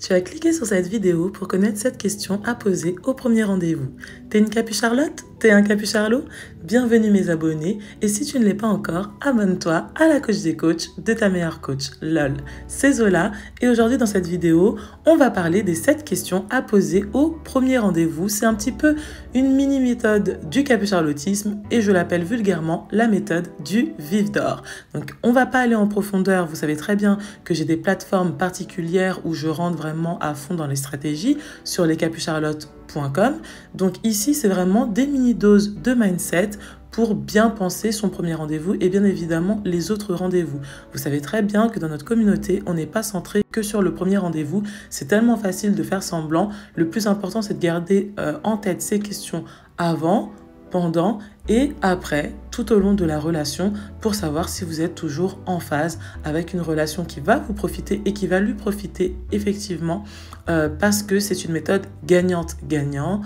Tu as cliqué sur cette vidéo pour connaître cette question à poser au premier rendez-vous. T'es une capucharlotte? T'es un capucharlot? Bienvenue mes abonnés, et si tu ne l'es pas encore, abonne-toi à la coach des coachs de ta meilleure coach, LOL. C'est Zola, et aujourd'hui dans cette vidéo, on va parler des 7 questions à poser au premier rendez-vous. C'est un petit peu une mini-méthode du capucharlotisme, et je l'appelle vulgairement la méthode du vif d'or. Donc on va pas aller en profondeur, vous savez très bien que j'ai des plateformes particulières où je rentre vraiment à fond dans les stratégies sur lescapucharlottes.com. Donc ici, c'est vraiment des mini-doses de mindset pour bien penser son premier rendez-vous et bien évidemment les autres rendez-vous. Vous savez très bien que dans notre communauté, on n'est pas centré que sur le premier rendez-vous. C'est tellement facile de faire semblant. Le plus important, c'est de garder en tête ces questions avant, pendant et après, tout au long de la relation, pour savoir si vous êtes toujours en phase avec une relation qui va vous profiter et qui va lui profiter effectivement, parce que c'est une méthode gagnante-gagnant.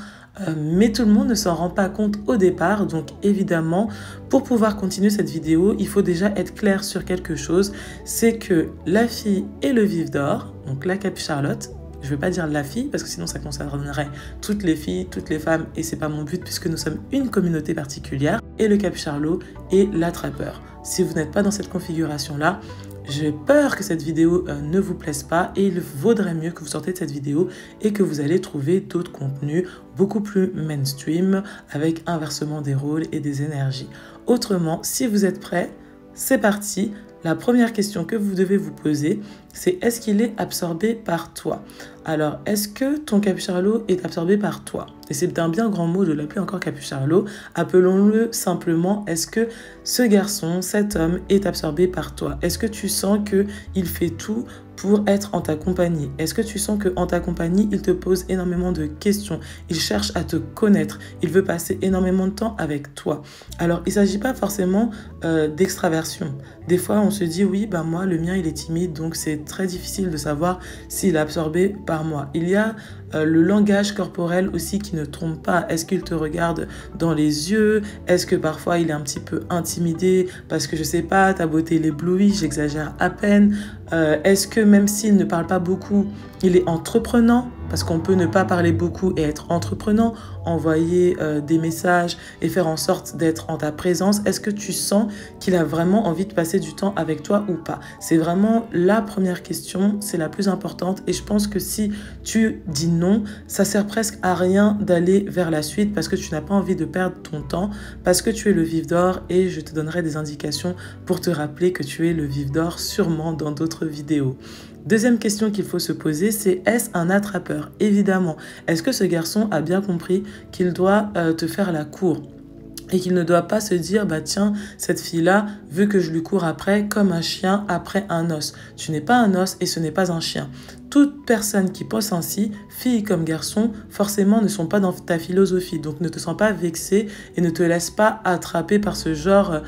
Mais tout le monde ne s'en rend pas compte au départ, donc évidemment, pour pouvoir continuer cette vidéo, il faut déjà être clair sur quelque chose, c'est que la fille et le vif d'or, donc la capucharlotte, je ne veux pas dire la fille parce que sinon ça concernerait toutes les filles, toutes les femmes et c'est pas mon but puisque nous sommes une communauté particulière, et le capucharlot et l'attrapeur. Si vous n'êtes pas dans cette configuration-là, j'ai peur que cette vidéo ne vous plaise pas et il vaudrait mieux que vous sortez de cette vidéo et que vous allez trouver d'autres contenus beaucoup plus mainstream avec inversement des rôles et des énergies. Autrement, si vous êtes prêts, c'est parti. La première question que vous devez vous poser, c'est est-ce qu'il est absorbé par toi? Alors, est-ce que ton capucharlot est absorbé par toi? Et c'est un bien grand mot de l'appeler encore capucharlot. Appelons-le simplement, est-ce que ce garçon, cet homme est absorbé par toi? Est-ce que tu sens qu'il fait tout pour être en ta compagnie? Est-ce que tu sens qu'en ta compagnie, il te pose énormément de questions? Il cherche à te connaître. Il veut passer énormément de temps avec toi. Alors, il ne s'agit pas forcément d'extraversion. Des fois, on se dit, oui, ben moi, le mien, il est timide, donc c'est très difficile de savoir s'il est absorbé par moi. Il y a le langage corporel aussi qui ne trompe pas. Est-ce qu'il te regarde dans les yeux? Est-ce que parfois il est un petit peu intimidé parce que je sais pas, ta beauté l'éblouit, j'exagère à peine. Est-ce que même s'il ne parle pas beaucoup, il est entreprenant? Parce qu'on peut ne pas parler beaucoup et être entreprenant, envoyer des messages et faire en sorte d'être en ta présence. Est-ce que tu sens qu'il a vraiment envie de passer du temps avec toi ou pas? C'est vraiment la première question, c'est la plus importante. Et je pense que si tu dis non, ça sert presque à rien d'aller vers la suite parce que tu n'as pas envie de perdre ton temps, parce que tu es le vif d'or et je te donnerai des indications pour te rappeler que tu es le vif d'or sûrement dans d'autres vidéos. Deuxième question qu'il faut se poser, c'est est-ce un attrapeur? Évidemment. Est-ce que ce garçon a bien compris qu'il doit te faire la cour? Et qu'il ne doit pas se dire, bah tiens, cette fille-là veut que je lui cours après comme un chien après un os. Tu n'es pas un os et ce n'est pas un chien. Toute personne qui pense ainsi, fille comme garçon, forcément ne sont pas dans ta philosophie. Donc ne te sens pas vexé et ne te laisse pas attraper par ce genre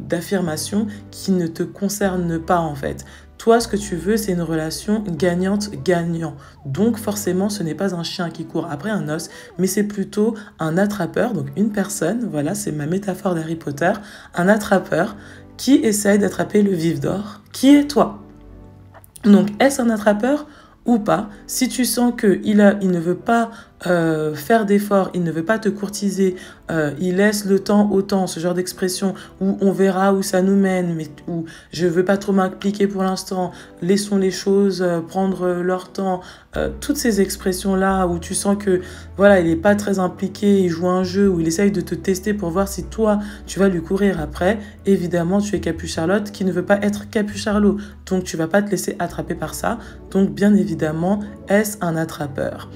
d'affirmation qui ne te concerne pas en fait. Toi, ce que tu veux, c'est une relation gagnante-gagnant. Donc, forcément, ce n'est pas un chien qui court après un os, mais c'est plutôt un attrapeur, donc une personne, voilà, c'est ma métaphore d'Harry Potter, un attrapeur qui essaye d'attraper le vif d'or, qui est toi. Donc, est-ce un attrapeur ou pas? Si tu sens qu'il ne veut pas faire d'efforts, il ne veut pas te courtiser, il laisse le temps au temps, ce genre d'expression où on verra où ça nous mène, mais où je ne veux pas trop m'impliquer pour l'instant, laissons les choses prendre leur temps, toutes ces expressions-là où tu sens que voilà, il n'est pas très impliqué, il joue un jeu, où il essaye de te tester pour voir si toi, tu vas lui courir après, évidemment, tu es capucharlotte qui ne veut pas être capucharlot, donc tu ne vas pas te laisser attraper par ça, donc bien évidemment, est-ce un attrapeur?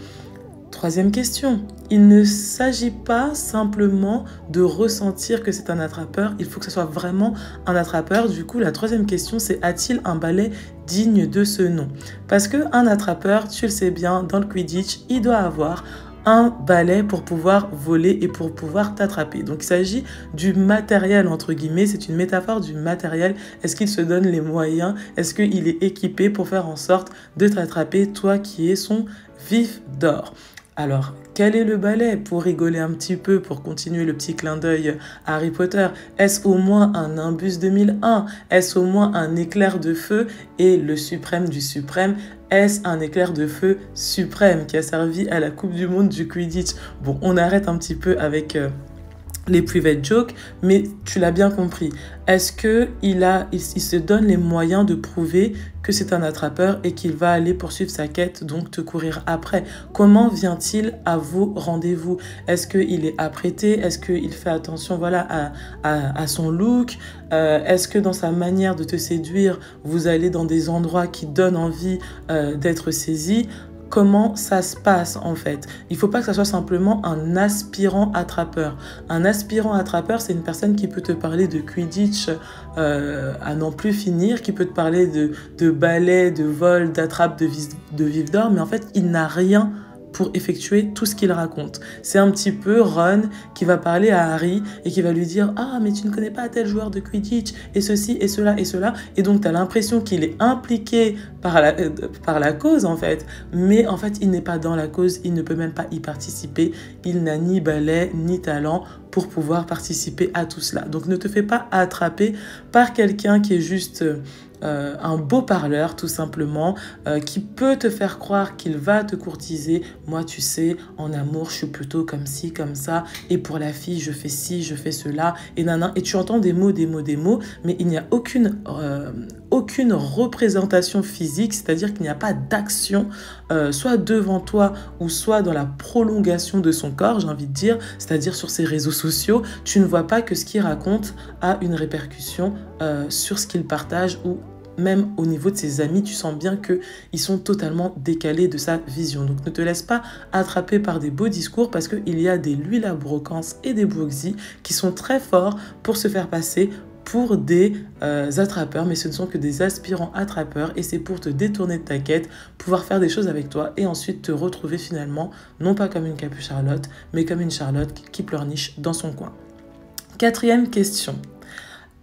Troisième question, il ne s'agit pas simplement de ressentir que c'est un attrapeur, il faut que ce soit vraiment un attrapeur. Du coup, la troisième question, c'est a-t-il un balai digne de ce nom? Parce qu'un attrapeur, tu le sais bien, dans le Quidditch, il doit avoir un balai pour pouvoir voler et pour pouvoir t'attraper. Donc il s'agit du matériel entre guillemets, c'est une métaphore du matériel. Est-ce qu'il se donne les moyens? Est-ce qu'il est équipé pour faire en sorte de t'attraper, toi qui es son vif d'or? Alors, quel est le balai pour rigoler un petit peu, pour continuer le petit clin d'œil Harry Potter? Est-ce au moins un Nimbus 2001? Est-ce au moins un éclair de feu? Et le suprême du suprême, est-ce un éclair de feu suprême qui a servi à la Coupe du Monde du Quidditch? Bon, on arrête un petit peu avec les private jokes, mais tu l'as bien compris. Est-ce que il se donne les moyens de prouver que c'est un attrapeur et qu'il va aller poursuivre sa quête, donc te courir après? Comment vient-il à vos rendez-vous? Est-ce qu'il est apprêté? Est-ce qu'il fait attention, voilà, à son look? Est-ce que dans sa manière de te séduire, vous allez dans des endroits qui donnent envie d'être saisi? Comment ça se passe en fait? Il ne faut pas que ça soit simplement un aspirant attrapeur. Un aspirant attrapeur, c'est une personne qui peut te parler de Quidditch à n'en plus finir, qui peut te parler de balai, de vol, d'attrape, de vif d'or, mais en fait, il n'a rien pour effectuer tout ce qu'il raconte. C'est un petit peu Ron qui va parler à Harry et qui va lui dire « Ah, mais tu ne connais pas tel joueur de Quidditch, et ceci, et cela, et cela. » Et donc, tu as l'impression qu'il est impliqué par la cause, en fait. Mais en fait, il n'est pas dans la cause, il ne peut même pas y participer. Il n'a ni balai, ni talent pour pouvoir participer à tout cela. Donc, ne te fais pas attraper par quelqu'un qui est juste un beau parleur, tout simplement, qui peut te faire croire qu'il va te courtiser. Moi, tu sais, en amour, je suis plutôt comme ci, comme ça, et pour la fille, je fais ci, je fais cela, et nanan. Et tu entends des mots, mais il n'y a aucune représentation physique, c'est-à-dire qu'il n'y a pas d'action, soit devant toi, ou soit dans la prolongation de son corps, j'ai envie de dire, c'est-à-dire sur ses réseaux sociaux. Tu ne vois pas que ce qu'il raconte a une répercussion sur ce qu'il partage, ou même au niveau de ses amis, tu sens bien qu'ils sont totalement décalés de sa vision. Donc ne te laisse pas attraper par des beaux discours, parce qu'il y a des Louis Labrocance et des Brooksy qui sont très forts pour se faire passer pour des attrapeurs, mais ce ne sont que des aspirants attrapeurs, et c'est pour te détourner de ta quête, pouvoir faire des choses avec toi et ensuite te retrouver finalement, non pas comme une Capu Charlotte, mais comme une Charlotte qui pleurniche dans son coin. Quatrième question.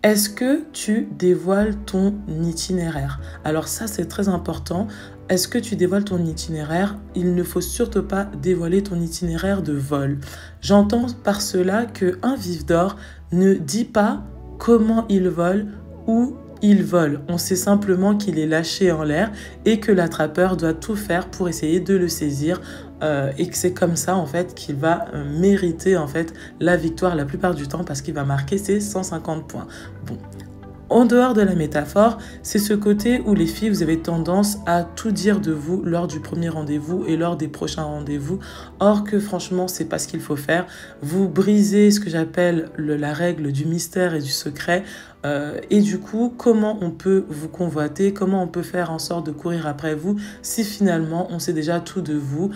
Est-ce que tu dévoiles ton itinéraire? Alors ça, c'est très important. Est-ce que tu dévoiles ton itinéraire? Il ne faut surtout pas dévoiler ton itinéraire de vol. J'entends par cela qu'un vif d'or ne dit pas comment il vole, où il vole. On sait simplement qu'il est lâché en l'air et que l'attrapeur doit tout faire pour essayer de le saisir, et que c'est comme ça en fait qu'il va mériter en fait la victoire la plupart du temps, parce qu'il va marquer ses 150 points. Bon. En dehors de la métaphore, c'est ce côté où les filles, vous avez tendance à tout dire de vous lors du premier rendez-vous et lors des prochains rendez-vous. Or que franchement, c'est pas ce qu'il faut faire. Vous brisez ce que j'appelle la règle du mystère et du secret. Et du coup, comment on peut vous convoiter? Comment on peut faire en sorte de courir après vous si finalement on sait déjà tout de vous?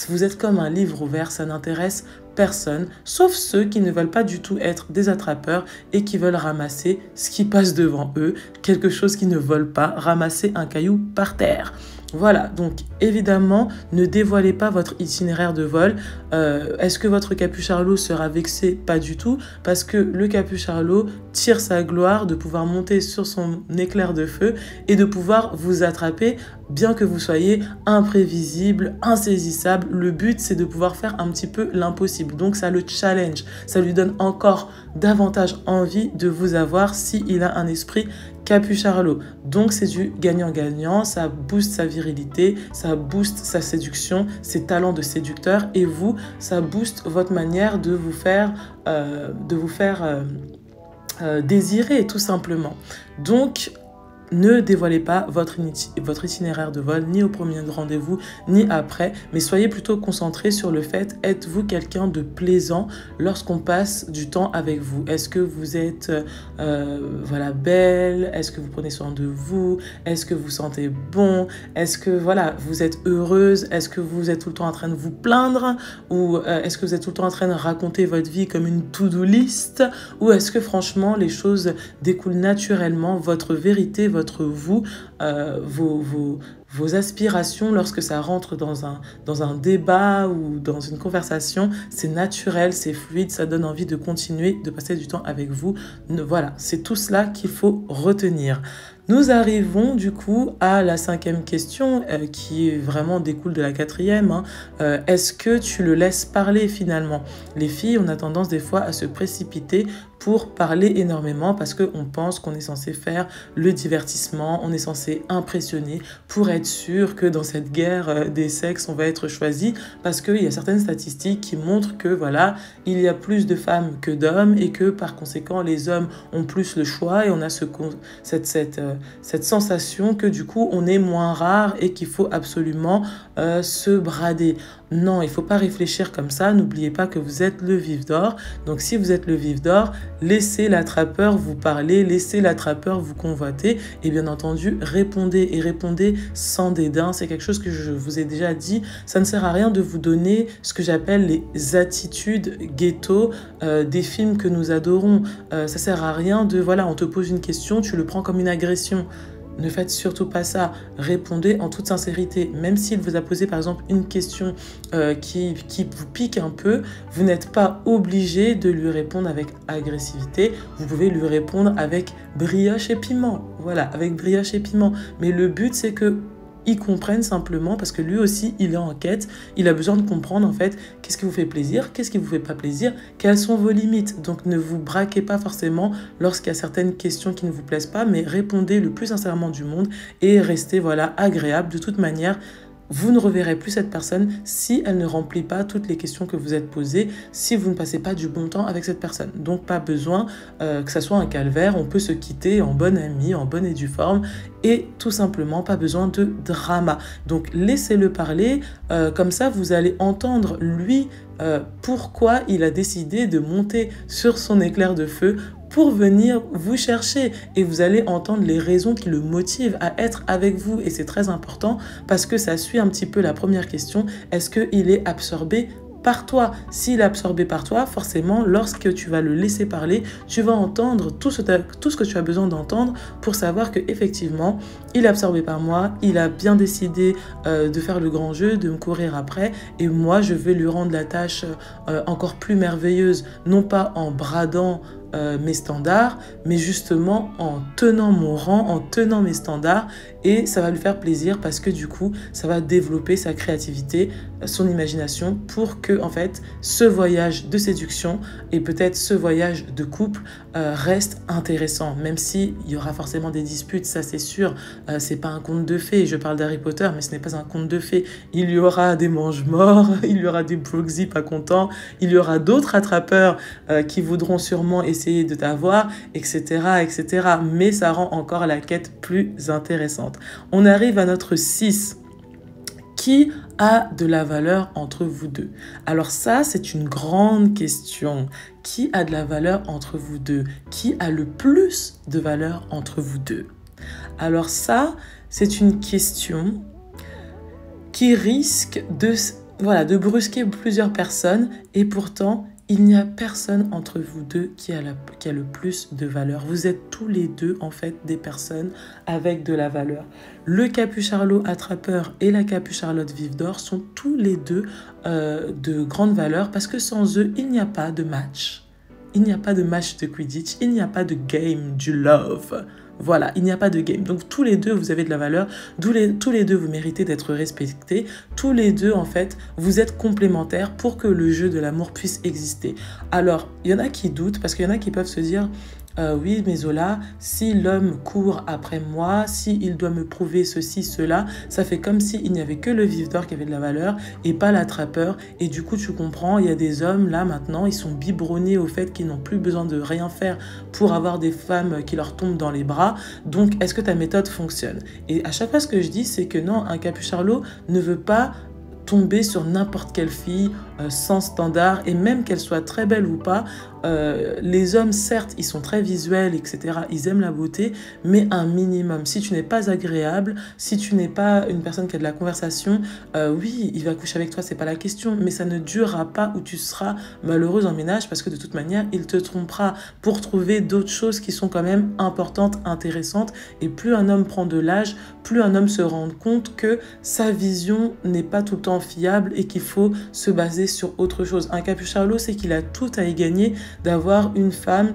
Vous êtes comme un livre ouvert, ça n'intéresse personne, sauf ceux qui ne veulent pas du tout être des attrapeurs et qui veulent ramasser ce qui passe devant eux, quelque chose qui ne vole pas, ramasser un caillou par terre. Voilà, donc évidemment, ne dévoilez pas votre itinéraire de vol. Est-ce que votre capucharlot sera vexé? Pas du tout, parce que le capucharlot tire sa gloire de pouvoir monter sur son éclair de feu et de pouvoir vous attraper, bien que vous soyez imprévisible, insaisissable. Le but, c'est de pouvoir faire un petit peu l'impossible. Donc ça le challenge, ça lui donne encore davantage envie de vous avoir s'il a un esprit capucharlot. Donc c'est du gagnant-gagnant, ça booste sa virilité, ça booste sa séduction, ses talents de séducteur, et vous, ça booste votre manière de vous faire désirer, tout simplement. Donc ne dévoilez pas votre itinéraire de vol, ni au premier rendez-vous, ni après, mais soyez plutôt concentrés sur le fait, êtes-vous quelqu'un de plaisant lorsqu'on passe du temps avec vous? Est-ce que vous êtes voilà, belle? Est-ce que vous prenez soin de vous? Est-ce que vous sentez bon? Est-ce que voilà, vous êtes heureuse? Est-ce que vous êtes tout le temps en train de vous plaindre? Ou est-ce que vous êtes tout le temps en train de raconter votre vie comme une to-do list? Ou est-ce que franchement les choses découlent naturellement, votre vérité, votre vous vos aspirations lorsque ça rentre dans un débat ou dans une conversation. C'est naturel, c'est fluide, ça donne envie de continuer, de passer du temps avec vous. Voilà, c'est tout cela qu'il faut retenir. Nous arrivons du coup à la 5e question qui vraiment découle de la 4e. Est-ce que tu le laisses parler finalement? Les filles, on a tendance des fois à se précipiter pour parler énormément parce qu'on pense qu'on est censé faire le divertissement, on est censé impressionner pour être sûr que dans cette guerre des sexes, on va être choisi parce qu'il y a certaines statistiques qui montrent que voilà, il y a plus de femmes que d'hommes et que par conséquent, les hommes ont plus le choix et on a cette sensation que du coup, on est moins rare et qu'il faut absolument se brader. Non, il ne faut pas réfléchir comme ça. N'oubliez pas que vous êtes le vif d'or. Donc, si vous êtes le vif d'or, laissez l'attrapeur vous parler, laissez l'attrapeur vous convoiter. Et bien entendu, répondez et répondez sans dédain. C'est quelque chose que je vous ai déjà dit. Ça ne sert à rien de vous donner ce que j'appelle les attitudes ghetto des films que nous adorons. Ça sert à rien de, voilà, on te pose une question, tu le prends comme une agression. Ne faites surtout pas ça. Répondez en toute sincérité. Même s'il vous a posé par exemple une question qui vous pique un peu, vous n'êtes pas obligé de lui répondre avec agressivité. Vous pouvez lui répondre avec brioche et piment. Voilà, avec brioche et piment. Mais le but, c'est que ils comprennent simplement parce que lui aussi, il est en quête. Il a besoin de comprendre en fait qu'est-ce qui vous fait plaisir, qu'est-ce qui vous fait pas plaisir, quelles sont vos limites. Donc ne vous braquez pas forcément lorsqu'il y a certaines questions qui ne vous plaisent pas, mais répondez le plus sincèrement du monde et restez voilà agréable. De toute manière, vous ne reverrez plus cette personne si elle ne remplit pas toutes les questions que vous êtes posées, si vous ne passez pas du bon temps avec cette personne. Donc pas besoin que ça soit un calvaire, on peut se quitter en bonne amie, en bonne et due forme, et tout simplement pas besoin de drama. Donc laissez-le parler, comme ça vous allez entendre lui pourquoi il a décidé de monter sur son éclair de feu pour venir vous chercher et vous allez entendre les raisons qui le motivent à être avec vous et c'est très important parce que ça suit un petit peu la première question, est-ce qu'il est absorbé par toi? S'il est absorbé par toi, forcément, lorsque tu vas le laisser parler, tu vas entendre tout ce que tu as besoin d'entendre pour savoir qu'effectivement, il est absorbé par moi, il a bien décidé de faire le grand jeu, de me courir après, et moi, je vais lui rendre la tâche encore plus merveilleuse, non pas en bradant mes standards, mais justement en tenant mon rang, en tenant mes standards, et ça va lui faire plaisir parce que du coup, ça va développer sa créativité, son imagination pour que en fait, ce voyage de séduction et peut-être ce voyage de couple reste intéressant, même si il y aura forcément des disputes, ça c'est sûr, c'est pas un conte de fées, je parle d'Harry Potter, mais ce n'est pas un conte de fées, il y aura des mange-morts, il y aura des Brooksy pas contents, il y aura d'autres attrapeurs qui voudront sûrement essayer de t'avoir, etc., etc. Mais ça rend encore la quête plus intéressante. On arrive à notre 6. Qui a de la valeur entre vous deux? Alors ça, c'est une grande question. Qui a de la valeur entre vous deux? Qui a le plus de valeur entre vous deux? Alors ça, c'est une question qui risque de brusquer plusieurs personnes et pourtant, il n'y a personne entre vous deux qui a le plus de valeur. Vous êtes tous les deux, en fait, des personnes avec de la valeur. Le capucharlot attrapeur et la capucharlotte vive d'or sont tous les deux de grande valeur parce que sans eux, il n'y a pas de match. Il n'y a pas de match de Quidditch, il n'y a pas de game du love. Voilà, il n'y a pas de game. Donc tous les deux, vous avez de la valeur. Tous les deux, vous méritez d'être respectés. Tous les deux, en fait, vous êtes complémentaires pour que le jeu de l'amour puisse exister. Alors, il y en a qui doutent parce qu'il y en a qui peuvent se dire... oui, mais Zola, si l'homme court après moi, s'il doit me prouver ceci, cela, ça fait comme s'il n'y avait que le vif d'or qui avait de la valeur et pas l'attrapeur. Et du coup, tu comprends, il y a des hommes, là, maintenant, ils sont biberonnés au fait qu'ils n'ont plus besoin de rien faire pour avoir des femmes qui leur tombent dans les bras. Donc, est-ce que ta méthode fonctionne? Et à chaque fois, ce que je dis, c'est que non, un capucharlot ne veut pas tomber sur n'importe quelle fille sans standard et même qu'elle soit très belle ou pas, les hommes, certes, ils sont très visuels, etc. Ils aiment la beauté, mais un minimum. Si tu n'es pas agréable, si tu n'es pas une personne qui a de la conversation, oui, il va coucher avec toi, c'est pas la question, mais ça ne durera pas où tu seras malheureuse en ménage parce que de toute manière, il te trompera pour trouver d'autres choses qui sont quand même importantes, intéressantes. Et plus un homme prend de l'âge, plus un homme se rend compte que sa vision n'est pas tout le temps fiable et qu'il faut se baser sur autre chose. Un capucharlo, c'est qu'il a tout à y gagner d'avoir une femme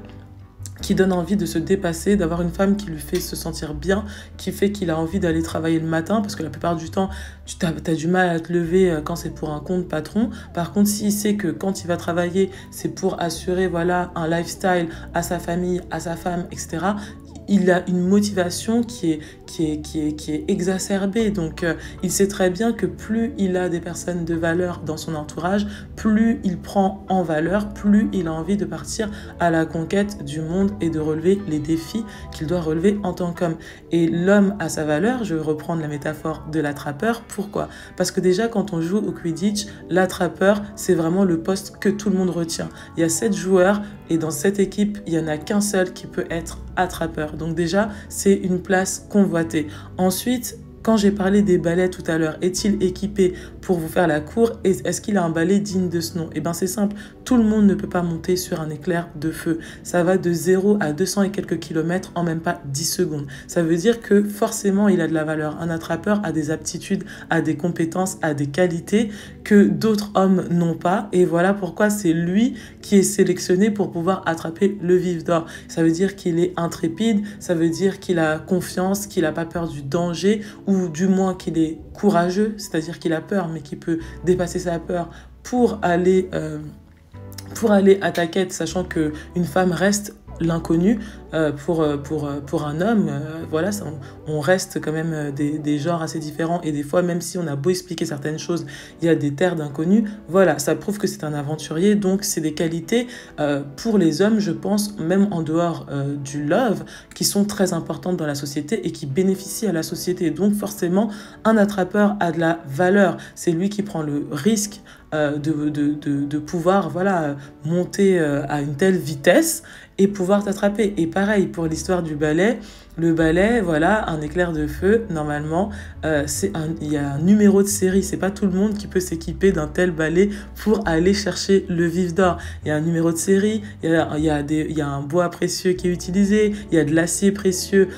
qui donne envie de se dépasser, d'avoir une femme qui lui fait se sentir bien, qui fait qu'il a envie d'aller travailler le matin, parce que la plupart du temps, tu as du mal à te lever quand c'est pour un compte patron. Par contre, s'il sait que quand il va travailler, c'est pour assurer voilà, un lifestyle à sa famille, à sa femme, etc., il a une motivation qui est exacerbée. Donc, il sait très bien que plus il a des personnes de valeur dans son entourage, plus il prend en valeur, plus il a envie de partir à la conquête du monde et de relever les défis qu'il doit relever en tant qu'homme. Et l'homme a sa valeur, je vais reprendre la métaphore de l'attrapeur. Pourquoi? Parce que déjà, quand on joue au Quidditch, l'attrapeur, c'est vraiment le poste que tout le monde retient. Il y a 7 joueurs et dans cette équipe, il n'y en a qu'un seul qui peut être attrapeur. Donc déjà, c'est une place convoitée. Ensuite, quand j'ai parlé des balais tout à l'heure, est-il équipé pour vous faire la cour? Est-ce qu'il a un balai digne de ce nom? Eh bien, c'est simple. Tout le monde ne peut pas monter sur un éclair de feu. Ça va de 0 à 200 et quelques kilomètres en même pas 10 secondes. Ça veut dire que forcément, il a de la valeur. Un attrapeur a des aptitudes, a des compétences, a des qualités que d'autres hommes n'ont pas. Et voilà pourquoi c'est lui qui est sélectionné pour pouvoir attraper le vif d'or. Ça veut dire qu'il est intrépide, ça veut dire qu'il a confiance, qu'il n'a pas peur du danger, ou du moins qu'il est courageux, c'est-à-dire qu'il a peur, mais qu'il peut dépasser sa peur pour aller à ta quête, sachant qu'une femme reste l'inconnu pour un homme. Voilà, ça, on reste quand même des genres assez différents et des fois, même si on a beau expliquer certaines choses, il y a des terres d'inconnus. Voilà, ça prouve que c'est un aventurier, donc c'est des qualités pour les hommes, je pense, même en dehors du love, qui sont très importantes dans la société et qui bénéficient à la société. Donc forcément, un attrapeur a de la valeur. C'est lui qui prend le risque de pouvoir voilà, monter à une telle vitesse et pouvoir t'attraper. Et pareil pour l'histoire du balai. Le balai, voilà, un éclair de feu, normalement, il y a un numéro de série. C'est pas tout le monde qui peut s'équiper d'un tel balai pour aller chercher le vif d'or. Il y a un numéro de série, il y a un bois précieux qui est utilisé, il y a de l'acier précieux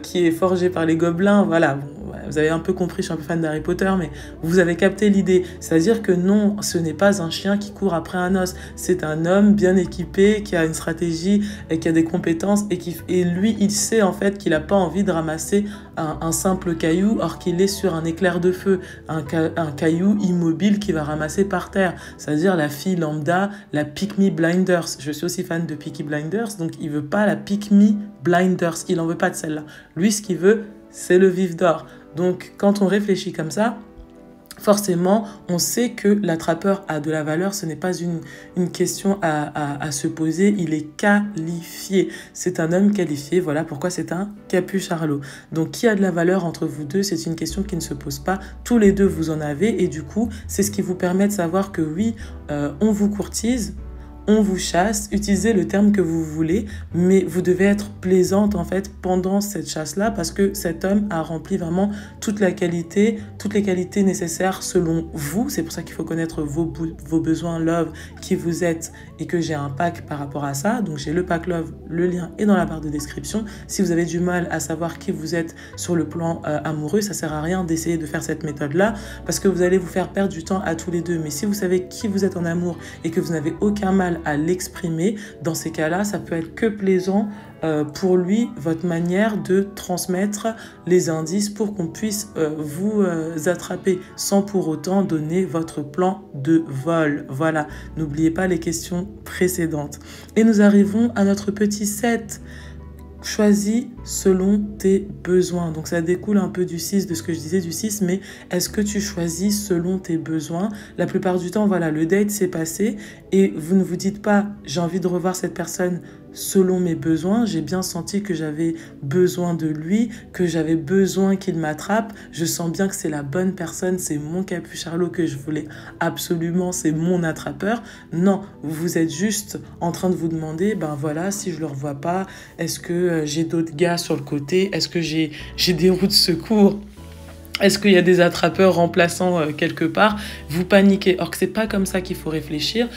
qui est forgé par les gobelins. Voilà, bon, vous avez un peu compris, je suis un peu fan d'Harry Potter, mais vous avez capté l'idée. C'est-à-dire que non, ce n'est pas un chien qui court après un os. C'est un homme bien équipé, qui a une stratégie et qui a des compétences et lui, il sait en fait qu'il n'a pas envie de ramasser un simple caillou or qu'il est sur un éclair de feu, un caillou immobile qu'il va ramasser par terre. C'est-à-dire la fille lambda, la Pick Me Blinders. Je suis aussi fan de Peaky Blinders, donc il veut pas la Pick Me Blinders. Il en veut pas de celle-là. Lui, ce qu'il veut, c'est le vif d'or. Donc, quand on réfléchit comme ça, forcément, on sait que l'attrapeur a de la valeur. Ce n'est pas une question à se poser. Il est qualifié. C'est un homme qualifié. Voilà pourquoi c'est un capucharlo. Donc, qui a de la valeur entre vous deux? C'est une question qui ne se pose pas. Tous les deux, vous en avez. Et du coup, c'est ce qui vous permet de savoir que oui, on vous courtise. On vous chasse, utilisez le terme que vous voulez, mais vous devez être plaisante en fait pendant cette chasse-là parce que cet homme a rempli vraiment toutes les qualités nécessaires selon vous. C'est pour ça qu'il faut connaître vos besoins love, qui vous êtes et que j'ai un pack par rapport à ça. Donc j'ai le pack love, le lien est dans la barre de description. Si vous avez du mal à savoir qui vous êtes sur le plan amoureux, ça sert à rien d'essayer de faire cette méthode-là parce que vous allez vous faire perdre du temps à tous les deux. Mais si vous savez qui vous êtes en amour et que vous n'avez aucun mal à l'exprimer, dans ces cas-là, ça peut être que plaisant pour lui, votre manière de transmettre les indices pour qu'on puisse vous attraper sans pour autant donner votre plan de vol. Voilà, n'oubliez pas les questions précédentes. Et nous arrivons à notre petit set. Choisis selon tes besoins. Donc ça découle un peu du 6, de ce que je disais du 6, mais est-ce que tu choisis selon tes besoins? La plupart du temps, voilà, le date s'est passé et vous ne vous dites pas j'ai envie de revoir cette personne selon mes besoins. J'ai bien senti que j'avais besoin de lui, que j'avais besoin qu'il m'attrape. Je sens bien que c'est la bonne personne, c'est mon Capucharlo que je voulais absolument, c'est mon attrapeur. Non, vous êtes juste en train de vous demander, ben voilà, si je le revois pas, est-ce que j'ai d'autres gars sur le côté? Est-ce que j'ai des roues de secours? Est-ce qu'il y a des attrapeurs remplaçants quelque part? Vous paniquez. Or que c'est pas comme ça qu'il faut réfléchir.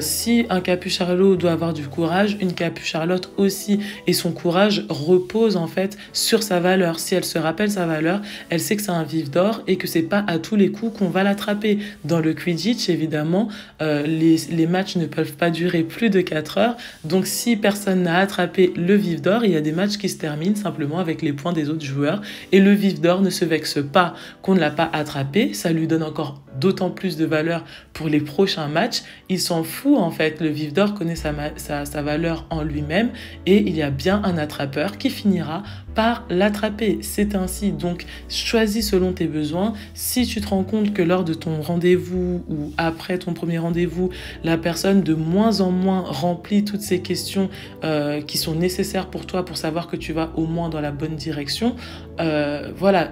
Si un Capucharlo doit avoir du courage, une Capucharlotte aussi. Et son courage repose en fait sur sa valeur. Si elle se rappelle sa valeur, elle sait que c'est un vif d'or et que c'est pas à tous les coups qu'on va l'attraper. Dans le Quidditch, évidemment, les matchs ne peuvent pas durer plus de 4 heures. Donc si personne n'a attrapé le vif d'or, il y a des matchs qui se terminent simplement avec les points des autres joueurs. Et le vif d'or ne se vexe pas qu'on ne l'a pas attrapé, ça lui donne encore d'autant plus de valeur pour les prochains matchs. Il s'en fout en fait, le vif d'or connaît sa valeur en lui-même et il y a bien un attrapeur qui finira par l'attraper. C'est ainsi, donc choisis selon tes besoins. Si tu te rends compte que lors de ton rendez-vous ou après ton premier rendez-vous, la personne de moins en moins remplit toutes ces questions qui sont nécessaires pour toi pour savoir que tu vas au moins dans la bonne direction, voilà.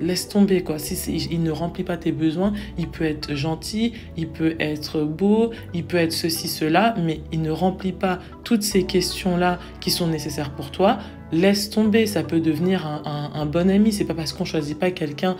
Laisse tomber quoi. Il ne remplit pas tes besoins, il peut être gentil, il peut être beau, il peut être ceci, cela, mais il ne remplit pas toutes ces questions-là qui sont nécessaires pour toi. Laisse tomber, ça peut devenir un bon ami. C'est pas parce qu'on choisit pas quelqu'un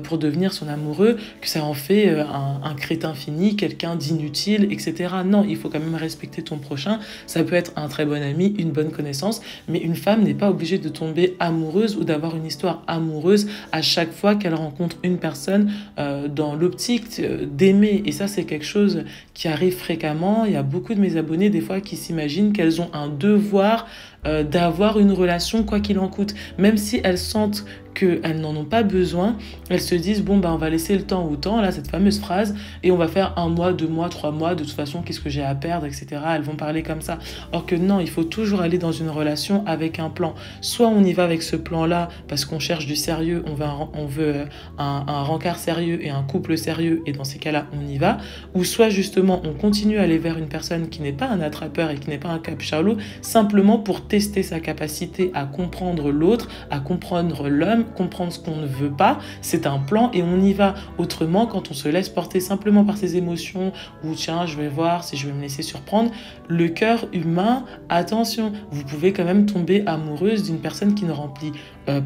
pour devenir son amoureux que ça en fait un crétin fini, quelqu'un d'inutile, etc. Non, il faut quand même respecter ton prochain. Ça peut être un très bon ami, une bonne connaissance, mais une femme n'est pas obligée de tomber amoureuse ou d'avoir une histoire amoureuse à chaque fois qu'elle rencontre une personne dans l'optique d'aimer. Et ça, c'est quelque chose qui arrive fréquemment. Il y a beaucoup de mes abonnés, des fois, qui s'imaginent qu'elles ont un devoir d'avoir une relation quoi qu'il en coûte. Même si elles sentent qu'elles n'en ont pas besoin, elles se disent bon on va laisser le temps au temps, là cette fameuse phrase, et on va faire 1 mois, 2 mois, 3 mois, de toute façon qu'est-ce que j'ai à perdre, etc. Elles vont parler comme ça. Or que non, il faut toujours aller dans une relation avec un plan. Soit on y va avec ce plan-là parce qu'on cherche du sérieux, on veut un rencard sérieux et un couple sérieux, et dans ces cas-là on y va, ou soit justement on continue à aller vers une personne qui n'est pas un attrapeur et qui n'est pas un Capucharlo, simplement pour tester sa capacité à comprendre l'autre, à comprendre l'homme, comprendre ce qu'on ne veut pas. C'est un plan et on y va. Autrement, quand on se laisse porter simplement par ses émotions, ou tiens, je vais voir si je vais me laisser surprendre, le cœur humain, attention, vous pouvez quand même tomber amoureuse d'une personne qui ne remplit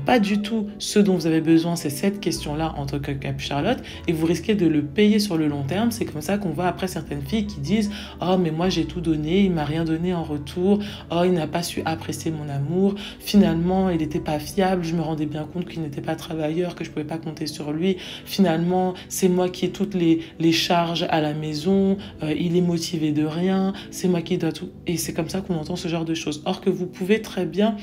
pas du tout ce dont vous avez besoin. C'est cette question-là en tant que Capucharlotte, et vous risquez de le payer sur le long terme. C'est comme ça qu'on voit après certaines filles qui disent « Oh, mais moi j'ai tout donné, il m'a rien donné en retour. Oh, il n'a pas su apprécier mon amour. Finalement, il n'était pas fiable. Je me rendais bien compte qu'il n'était pas travailleur, que je pouvais pas compter sur lui. Finalement, c'est moi qui ai toutes les charges à la maison. Il est motivé de rien. C'est moi qui dois tout. » Et c'est comme ça qu'on entend ce genre de choses. Or que vous pouvez très bien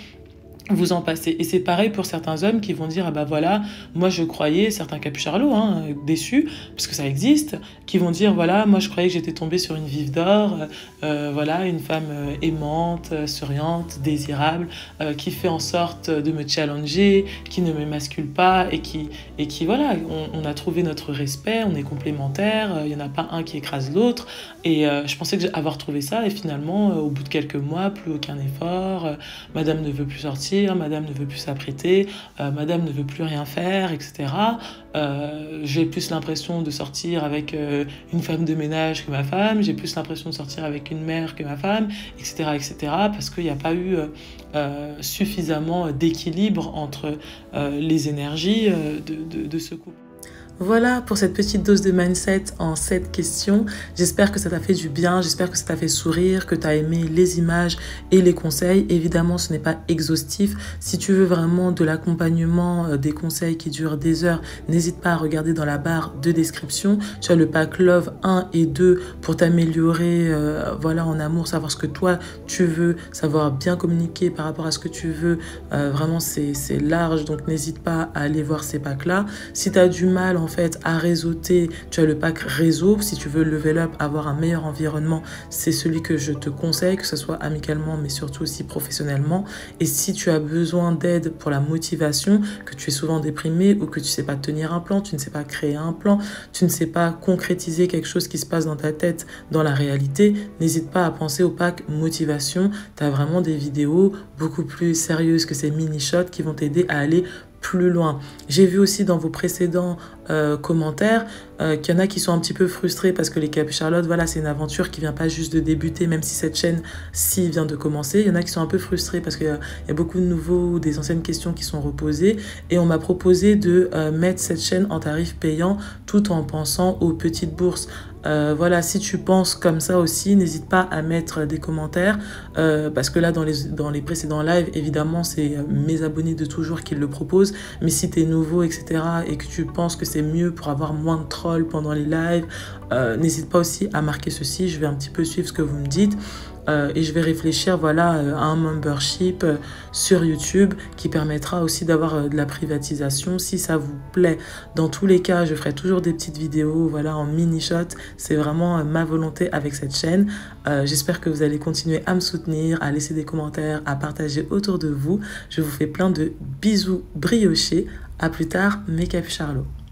vous en passez. Et c'est pareil pour certains hommes qui vont dire, ah bah voilà, moi je croyais, certains Capucharlos, déçus, parce que ça existe, qui vont dire, voilà, moi je croyais que j'étais tombée sur une vive d'or, voilà, une femme aimante, souriante, désirable, qui fait en sorte de me challenger, qui ne m'émascule pas, et qui voilà, on a trouvé notre respect, on est complémentaires, il n'y en a pas un qui écrase l'autre, et je pensais que avoir trouvé ça, et finalement, au bout de quelques mois, plus aucun effort, madame ne veut plus sortir, madame ne veut plus s'apprêter, madame ne veut plus rien faire, etc. J'ai plus l'impression de sortir avec une femme de ménage que ma femme, j'ai plus l'impression de sortir avec une mère que ma femme, etc. etc. parce qu'il n'y a pas eu suffisamment d'équilibre entre les énergies de ce couple. Voilà pour cette petite dose de mindset en 7 questions. J'espère que ça t'a fait du bien, j'espère que ça t'a fait sourire, que tu as aimé les images et les conseils. Évidemment, ce n'est pas exhaustif. Si tu veux vraiment de l'accompagnement, des conseils qui durent des heures, n'hésite pas à regarder dans la barre de description. Tu as le pack Love 1 et 2 pour t'améliorer voilà, en amour, savoir ce que toi tu veux, savoir bien communiquer par rapport à ce que tu veux. Vraiment, c'est large, donc n'hésite pas à aller voir ces packs-là. Si tu as du mal en fait à réseauter, tu as le pack réseau. Si tu veux level up, avoir un meilleur environnement, c'est celui que je te conseille, que ce soit amicalement mais surtout aussi professionnellement. Et si tu as besoin d'aide pour la motivation, que tu es souvent déprimé ou que tu ne sais pas tenir un plan, tu ne sais pas créer un plan, tu ne sais pas concrétiser quelque chose qui se passe dans ta tête, dans la réalité, n'hésite pas à penser au pack motivation. Tu as vraiment des vidéos beaucoup plus sérieuses que ces mini-shots qui vont t'aider à aller plus loin. J'ai vu aussi dans vos précédents commentaires qu'il y en a qui sont un petit peu frustrés parce que les Capucines Charlotte, voilà, c'est une aventure qui vient pas juste de débuter, même si cette chaîne-ci vient de commencer. Il y en a qui sont un peu frustrés parce qu'il y a beaucoup de nouveaux, des anciennes questions qui sont reposées et on m'a proposé de mettre cette chaîne en tarif payant tout en pensant aux petites bourses. Voilà, si tu penses comme ça aussi, n'hésite pas à mettre des commentaires parce que là, dans les précédents lives, évidemment, c'est mes abonnés de toujours qui le proposent. Mais si tu es nouveau, etc., et que tu penses que c'est mieux pour avoir moins de trolls pendant les lives, n'hésite pas aussi à marquer ceci. Je vais un petit peu suivre ce que vous me dites. Et je vais réfléchir voilà, à un membership sur YouTube qui permettra aussi d'avoir de la privatisation si ça vous plaît. Dans tous les cas, je ferai toujours des petites vidéos voilà, en mini-shot. C'est vraiment ma volonté avec cette chaîne. J'espère que vous allez continuer à me soutenir, à laisser des commentaires, à partager autour de vous. Je vous fais plein de bisous briochés. À plus tard, mes Capucines Charlotte.